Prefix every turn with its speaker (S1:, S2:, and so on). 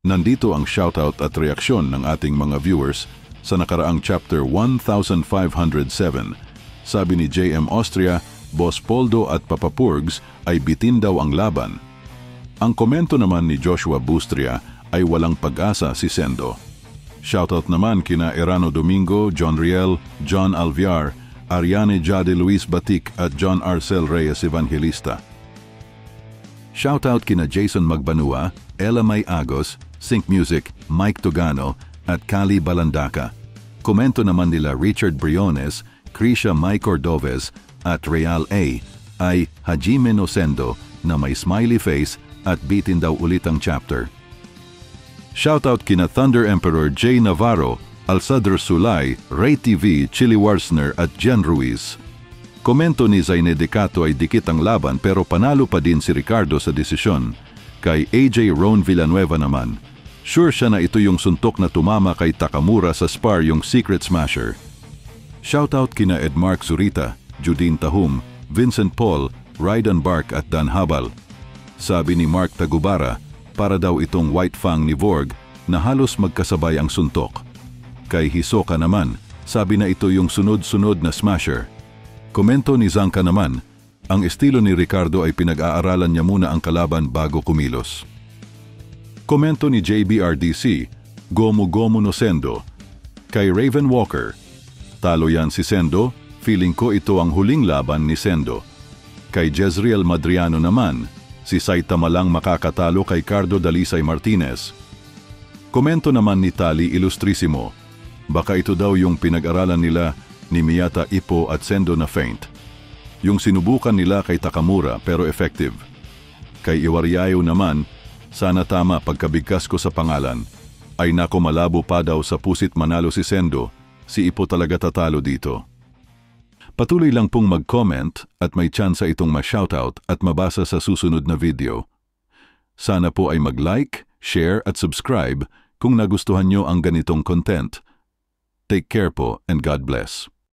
S1: Nandito ang shoutout at reaksyon ng ating mga viewers sa nakaraang chapter 1507. Sabi ni JM Austria, Boss Poldo at Papa Purgs ay bitin daw ang laban. Ang komento naman ni Joshua Bustria ay walang pag-asa si Sendo. Shoutout naman kina Erano Domingo, John Riel, John Alviar, Ariane Jade Luis Batik at John Arcel Reyes Evangelista. Shoutout kina Jason Magbanua, Ella May Agos, Sync Music, Mike Togano at Cali Balandaca. Komento naman nila Richard Briones, Krisha May Cordoves at Real A ay Hajime no Sendo na may smiley face at bitin daw ulit ang chapter. Shoutout kina Thunder Emperor J. Navarro, Alsadr Sulay, Ray TV, Chili Warsner at Jen Ruiz. Komento ni Zaine Decato ay dikit ang laban pero panalo pa din si Ricardo sa desisyon. Kay AJ Ron Villanueva naman, sure siya na ito yung suntok na tumama kay Takamura sa spar yung Secret Smasher. Shoutout kina Edmark Zurita, Judine Tahum, Vincent Paul, Rydan Bark at Dan Habal. Sabi ni Mark Tagubara, para daw itong White Fang ni Vorg na halos magkasabay ang suntok. Kay Hisoka naman, sabi na ito yung sunod-sunod na smasher. Komento ni Zanka naman, ang estilo ni Ricardo ay pinag-aaralan niya muna ang kalaban bago kumilos. Komento ni JBRDC, Gomu Gomu no Sendo. Kay Raven Walker, talo yan si Sendo, feeling ko ito ang huling laban ni Sendo. Kay Jezreel Madriano naman, si Saitama lang makakatalo kay Cardo Dalisay Martinez. Komento naman ni Tali Illustrissimo, baka ito daw yung pinag-aralan nila ni Miyata Ippo at Sendo na feint. Yung sinubukan nila kay Takamura pero effective. Kay Iwariayo naman, sana tama pagkabigkas ko sa pangalan. Ay nako malabo pa daw sa pusit manalo si Sendo, si Ippo talaga tatalo dito. Patuloy lang pong mag-comment at may tsansa itong ma-shoutout at mabasa sa susunod na video. Sana po ay mag-like, share at subscribe kung nagustuhan nyo ang ganitong content. Take care po and God bless.